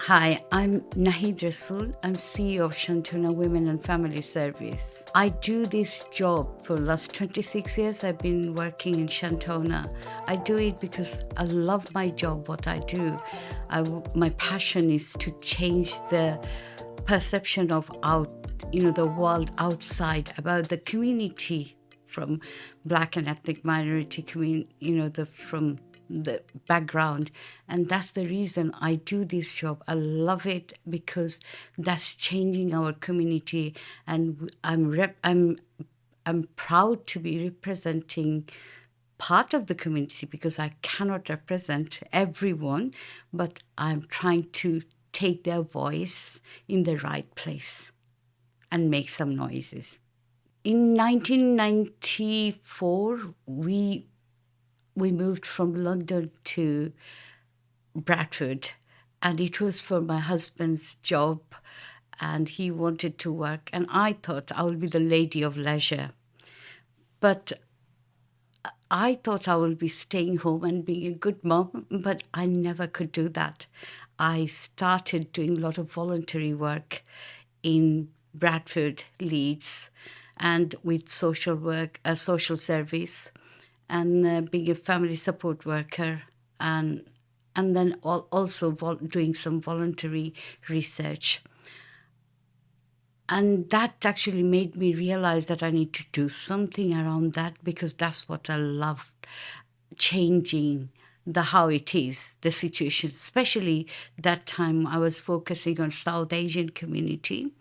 Hi, I'm Rasool. I'm CEO of Shantona Women and Family Service. I do this job for the last 26 years. I've been working in Shantona. I do it because I love my job, what I do. My passion is to change the perception of the world outside about the community from Black and ethnic minority from the background. And that's the reason I do this job. I love it because that's changing our community. And I'm proud to be representing part of the community because I cannot represent everyone, but I'm trying to take their voice in the right place and make some noises. In 1994, we moved from London to Bradford, and it was for my husband's job, and he wanted to work, and I thought I would be the lady of leisure. But I thought I would be staying home and being a good mom, but I never could do that. I started doing a lot of voluntary work in Bradford, Leeds, and with social work, social service, and being a family support worker, and then also doing some voluntary research. And that actually made me realize that I need to do something around that because that's what I love, changing the how it is, the situation. Especially that time I was focusing on South Asian community.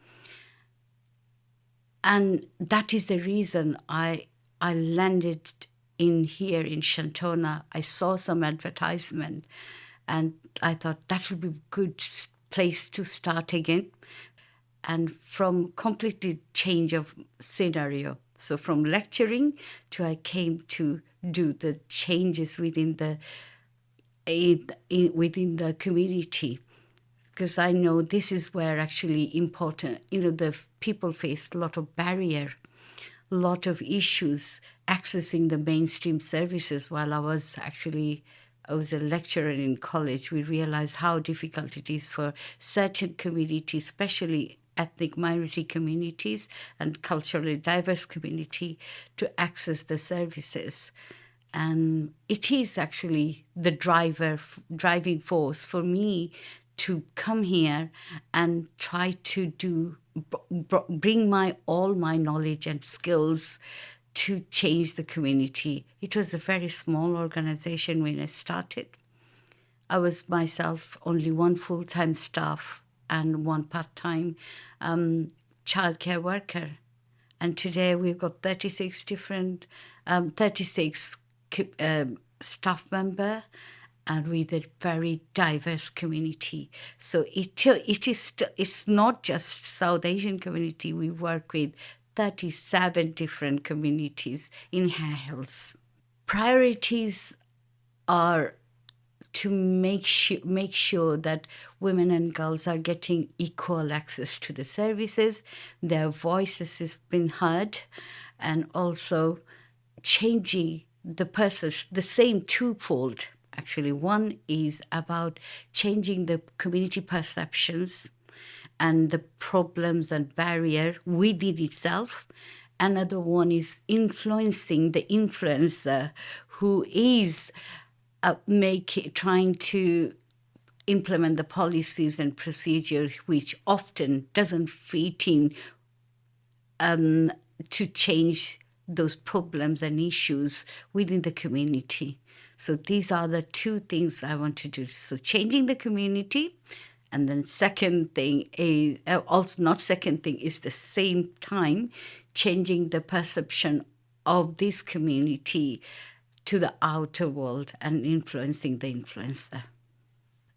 And that is the reason I landed in here in Shantona. I saw some advertisement and I thought that would be a good place to start again. And from completely change of scenario. So from lecturing to I came to do the changes within the within the community, because I know this is where actually important, the people face a lot of barrier, a lot of issues accessing the mainstream services. While I was a lecturer in college, we realized how difficult it is for certain communities, especially ethnic minority communities and culturally diverse community, to access the services. And it is actually the driving force for me to come here and try to bring all my knowledge and skills to change the community. It was a very small organization when I started. I was myself only one full-time staff and one part-time childcare worker. And today we've got 36 staff member, and with a very diverse community. So it's not just South Asian community. We work with 37 different communities in Hills. Priorities are to make sure that women and girls are getting equal access to the services, their voices has been heard, and also changing the same twofold. Actually, one is about changing the community perceptions and the problems and barrier within itself. Another one is influencing the influencer who is trying to implement the policies and procedures which often doesn't fit in to change those problems and issues within the community. So these are the two things I want to do. So changing the community, and then second thing is the same time changing the perception of this community to the outer world and influencing the influencer.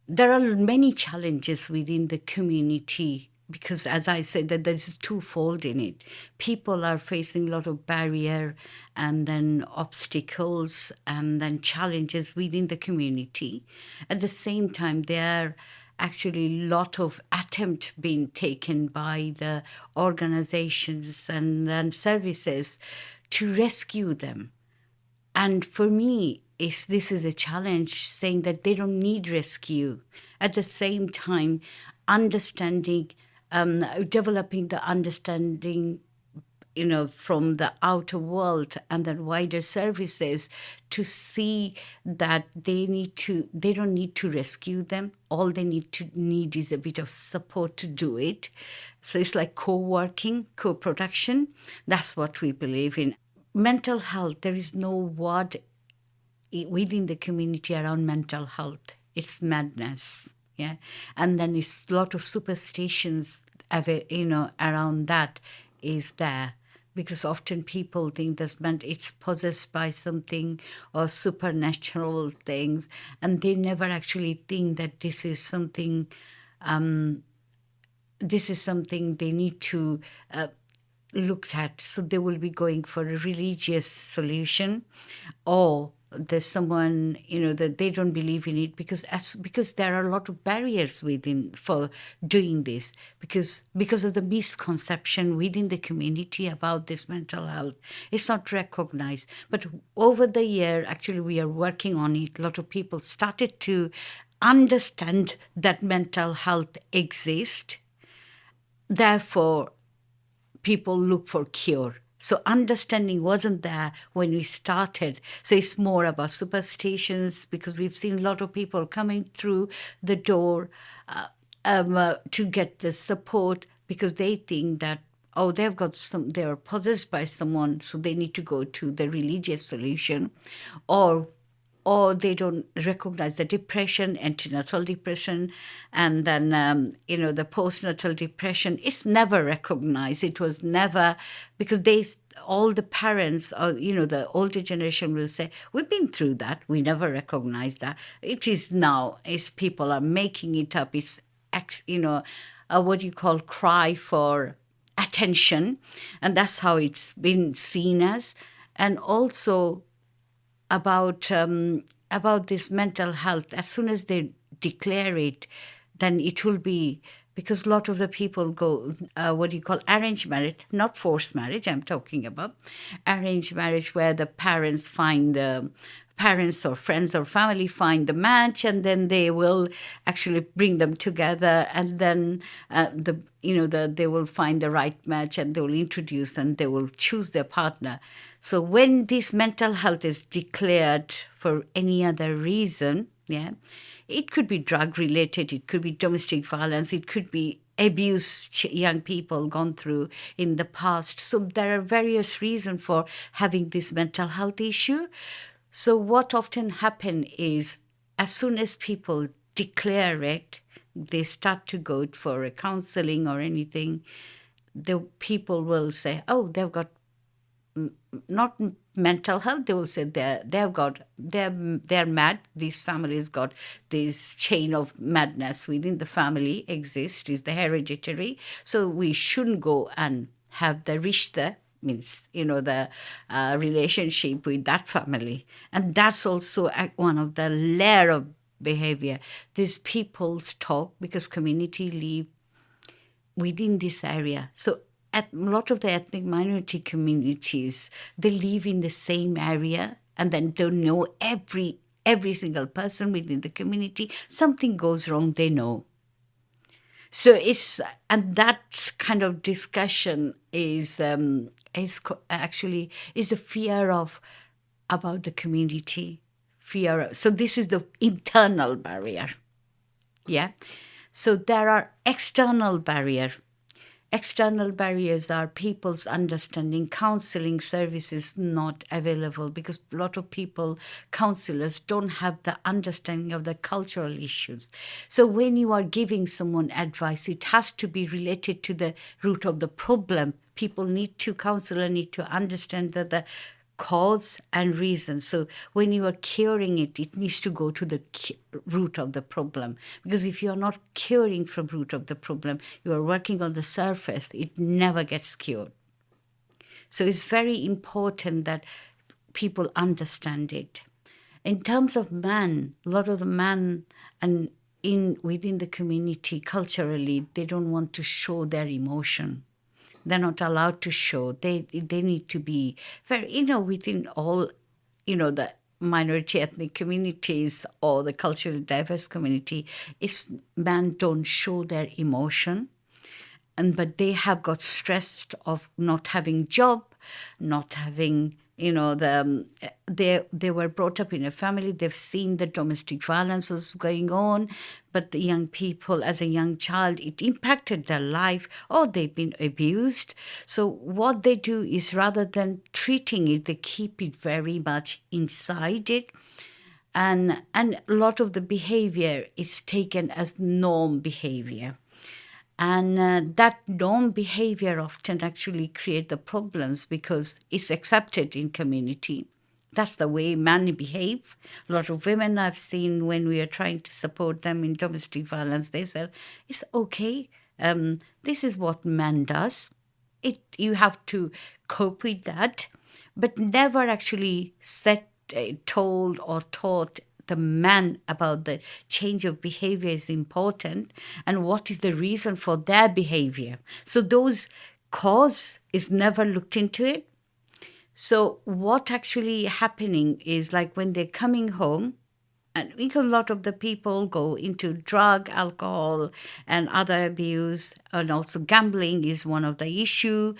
There are many challenges within the community because, as I said, that there's twofold in it. People are facing a lot of barrier and then obstacles and then challenges within the community. At the same time, there are actually a lot of attempt being taken by the organizations and services to rescue them. And for me, this is a challenge, saying that they don't need rescue. At the same time, understanding, developing the understanding, from the outer world and the wider services, to see that they don't need to rescue them. All they need is a bit of support to do it. So it's like co-working, co-production. That's what we believe in. Mental health, there is no word within the community around mental health. It's madness, yeah. And then it's a lot of superstitions, around that is there, because often people think it's possessed by something or supernatural things, and they never actually think that this is something they need to looked at. So they will be going for a religious solution, or there's someone, that they don't believe in it, because there are a lot of barriers within for doing this, because of the misconception within the community about this mental health. It's not recognized. But over the year, actually, we are working on it. A lot of people started to understand that mental health exists. Therefore, people look for cure. So understanding wasn't there when we started. So it's more about superstitions, because we've seen a lot of people coming through the door to get the support, because they think that, oh, they're possessed by someone, so they need to go to the religious solution, or they don't recognize the depression, antenatal depression, and then the postnatal depression. It's never recognized. It was never, because all the parents, or the older generation will say, we've been through that. We never recognized that. It is now, as people are making it up. It's what you call cry for attention, and that's how it's been seen as. And also, about this mental health, as soon as they declare it, then it will be, because a lot of the people go what do you call arranged marriage, not forced marriage. I'm talking about arranged marriage, where the parents or friends or family find the match, and then they will actually bring them together, and then they will find the right match, and they will introduce, and they will choose their partner. So when this mental health is declared for any other reason, yeah, it could be drug related, it could be domestic violence, it could be abuse young people gone through in the past. So there are various reasons for having this mental health issue. So what often happen is, as soon as people declare it, they start to go for a counseling or anything, the people will say, oh, they've got not mental health. They will say they're mad. This family's got this chain of madness within the family exists, is the hereditary. So we shouldn't go and have the rishta, means the relationship with that family. And that's also one of the layer of behavior. These people's talk, because community live within this area. So a lot of the ethnic minority communities, they live in the same area, and then don't know every single person within the community. Something goes wrong, they know. So and that kind of discussion actually is the fear about the community, so this is the internal barrier. Yeah. So there are external barrier. External barriers are people's understanding. Counseling services not available, because a lot of counselors don't have the understanding of the cultural issues. So when you are giving someone advice, it has to be related to the root of the problem. Counselor need to understand that the cause and reason. So when you are curing it, it needs to go to the root of the problem. Because if you are not curing from root of the problem, you are working on the surface, it never gets cured. So it's very important that people understand it. In terms of man, a lot of the man and within the community culturally, they don't want to show their emotion. They're not allowed to show. They need to be very, within all, the minority ethnic communities or the culturally diverse community is men don't show their emotion, and but they have got stressed of not having job, not having, they were brought up in a family, they've seen the domestic violence was going on, but the young people as a young child it impacted their life, or they've been abused. So what they do is, rather than treating it, they keep it very much inside it, and a lot of the behavior is taken as norm behavior. And that norm behavior often actually create the problems because it's accepted in community. That's the way men behave. A lot of women I've seen, when we are trying to support them in domestic violence, they say, it's okay. This is what man does. You have to cope with that, but never actually told or taught the man about the change of behavior is important and what is the reason for their behavior. So those cause is never looked into it. So what actually happening is, like when they're coming home, and because a lot of the people go into drug, alcohol, and other abuse, and also gambling is one of the issue.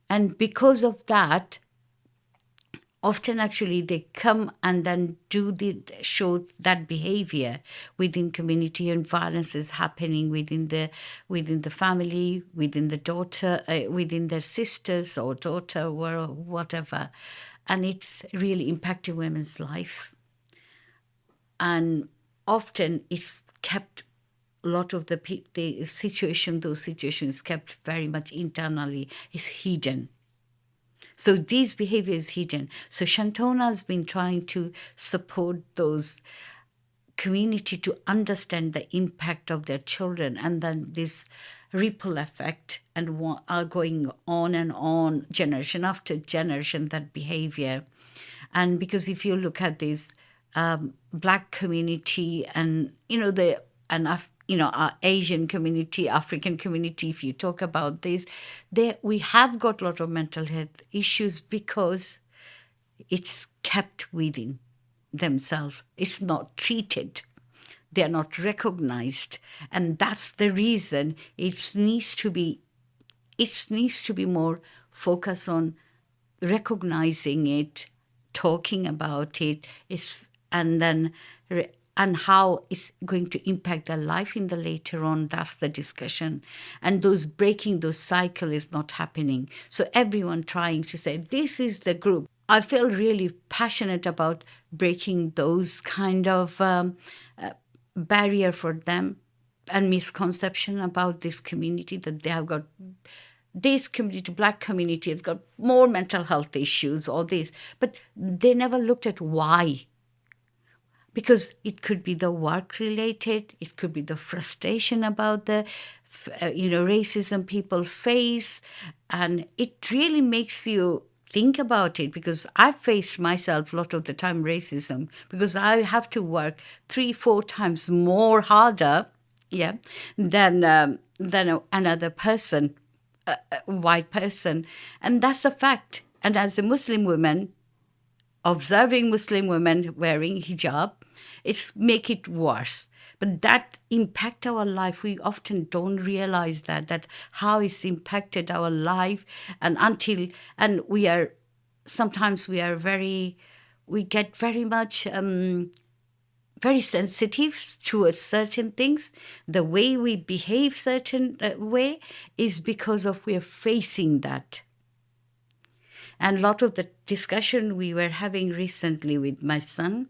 And because of that, often actually they come and then show that behavior within community, and violence is happening within the family, within the daughter, within their sisters or daughter or whatever, and it's really impacting women's life. And often it's kept, a lot of the situation, those situations kept very much internally, is hidden. So these behaviors hidden. So Shantona has been trying to support those community to understand the impact of their children, and then this ripple effect and are going on and on, generation after generation, that behavior. And because if you look at this black community, and our Asian community, African community, if you talk about this, we have got a lot of mental health issues because it's kept within themselves. It's not treated. They are not recognized. And that's the reason it needs to be more focus on recognizing it, talking about it, and how it's going to impact their life in the later on. That's the discussion. And those breaking those cycle is not happening. So everyone trying to say, this is the group. I feel really passionate about breaking those kind of barrier for them and misconception about this community, that they have got this community, black community, has got more mental health issues or this, but they never looked at why. Because it could be the work related, it could be the frustration about the racism people face, and it really makes you think about it. Because I've faced myself a lot of the time racism, because I have to work 3-4 times more harder, yeah, than another person, a white person, and that's a fact. And as a Muslim woman, observing Muslim women wearing hijab, it's make it worse. But that impact our life. We often don't realize that how it's impacted our life, and sometimes we get very much very sensitive towards certain things. The way we behave certain way is because of we're facing that. And a lot of the discussion we were having recently with my son,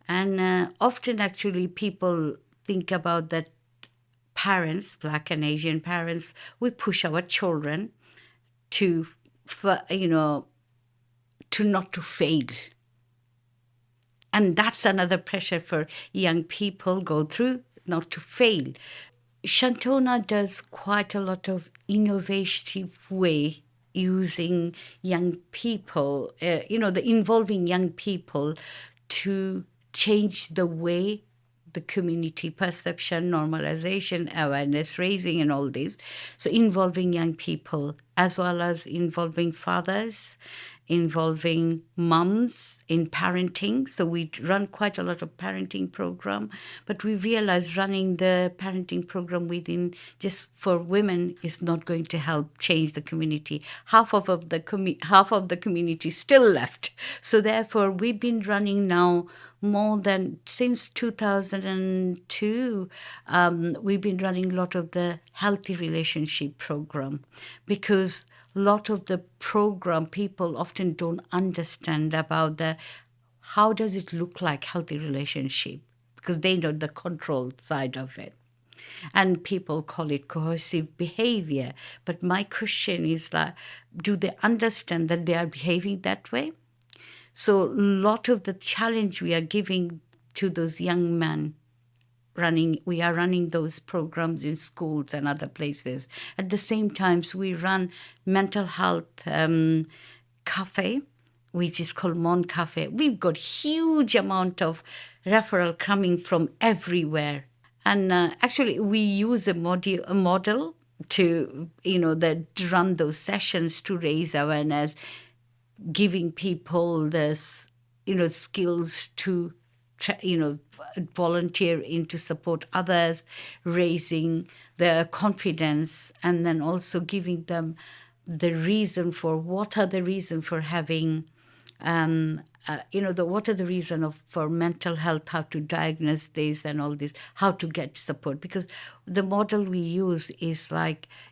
and often actually people think about that parents, black and Asian parents, we push our children to, to not to fail. And that's another pressure for young people go through, not to fail. Shantona does quite a lot of innovative way using young people, involving young people to change the way the community perception, normalization, awareness raising, and all this. So involving young people as well as involving fathers, involving mums in parenting. So we run quite a lot of parenting program, but we realize running the parenting program within just for women is not going to help change the community. Half of the community still left. So therefore, we've been running now more than since 2002. We've been running a lot of the healthy relationship program, because a lot of the program people often don't understand about the how does it look like healthy relationship, because they know the control side of it, and people call it coercive behavior. But my question is that, do they understand that they are behaving that way? So a lot of the challenge we are giving to those young men, we are running those programs in schools and other places. At the same time, we run mental health cafe, which is called Mon Cafe. We've got huge amount of referral coming from everywhere. And actually, we use a model to, that to run those sessions to raise awareness, giving people this, skills to, volunteer in to support others, raising their confidence, and then also giving them the reason for what are the reason for having what are the reason of for mental health, how to diagnose this and all this, how to get support. Because the model we use is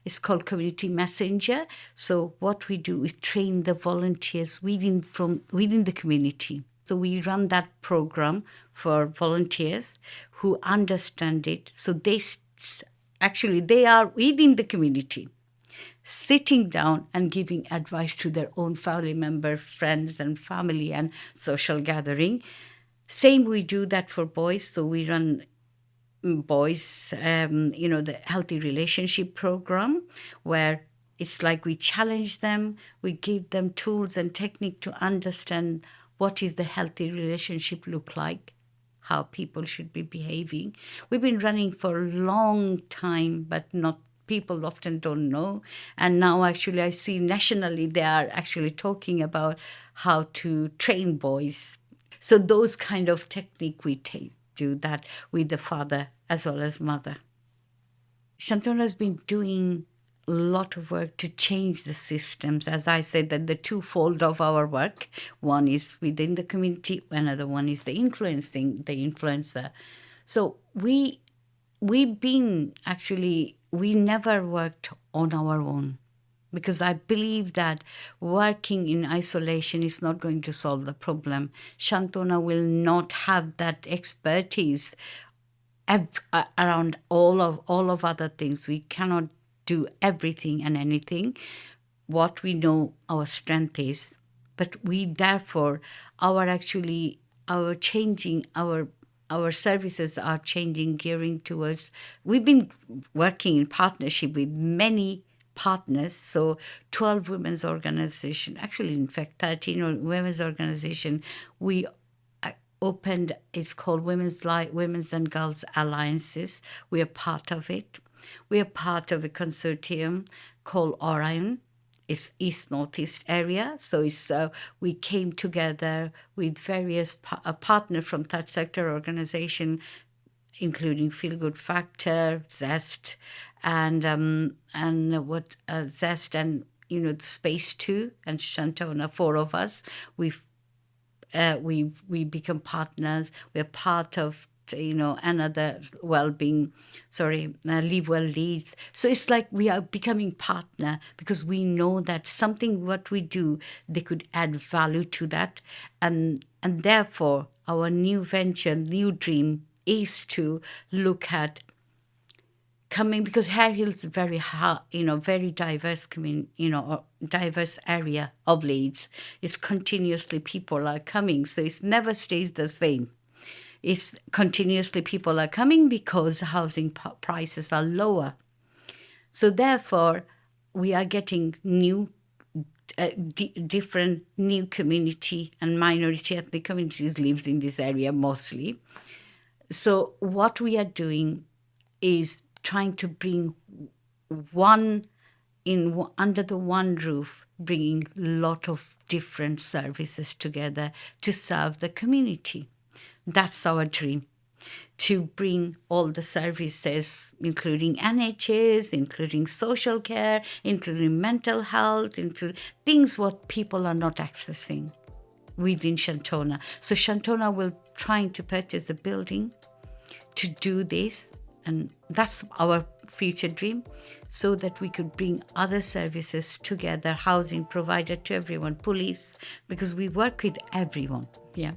it's called community messenger. So what we do is train the volunteers within the community. So we run that program for volunteers who understand it. So they are within the community, sitting down and giving advice to their own family member, friends and family and social gathering. Same, we do that for boys. So we run boys, the healthy relationship program, where it's like we challenge them, we give them tools and technique to understand what is the healthy relationship look like, how people should be behaving. We've been running for a long time, but not people often don't know. And now actually I see nationally they are actually talking about how to train boys. So those kind of technique we do that with the father as well as mother. Shantona has been doing a lot of work to change the systems. As I said, that the twofold of our work, one is within the community, another one is the influencer. So we've been actually, we never worked on our own, because I believe that working in isolation is not going to solve the problem. Shantona will not have that expertise around all of other things. We cannot do everything and anything. What we know our strength is, but we therefore our changing our services are changing, gearing towards. We've been working in partnership with many partners. So 12 women's organization, actually in fact 13 women's organization, we opened, it's called Women's and Girls Alliances. We are part of it. We are part of a consortium called Orion. It's East Northeast area. So we came together with various partners from third sector organization, including Feel Good Factor, Zest, and Zest and the Space 2 and Shantona, 4 of us. We become partners. We're part of another well-being, Live Well Leads. So it's like we are becoming partner, because we know that something what we do, they could add value to that, and therefore our new venture, new dream is to look at coming, because Hare Hill is very very diverse diverse area of Leeds. It's continuously people are coming, so it never stays the same. It's continuously people are coming because housing prices are lower. So therefore, we are getting new, different new community and minority ethnic communities lives in this area mostly. So what we are doing is trying to bring one, under the one roof, bringing a lot of different services together to serve the community. That's our dream, to bring all the services, including NHS, including social care, including mental health, including things what people are not accessing within Shantona. So Shantona will trying to purchase a building to do this, and that's our future dream, so that we could bring other services together, housing provided to everyone, police, because we work with everyone. Yeah.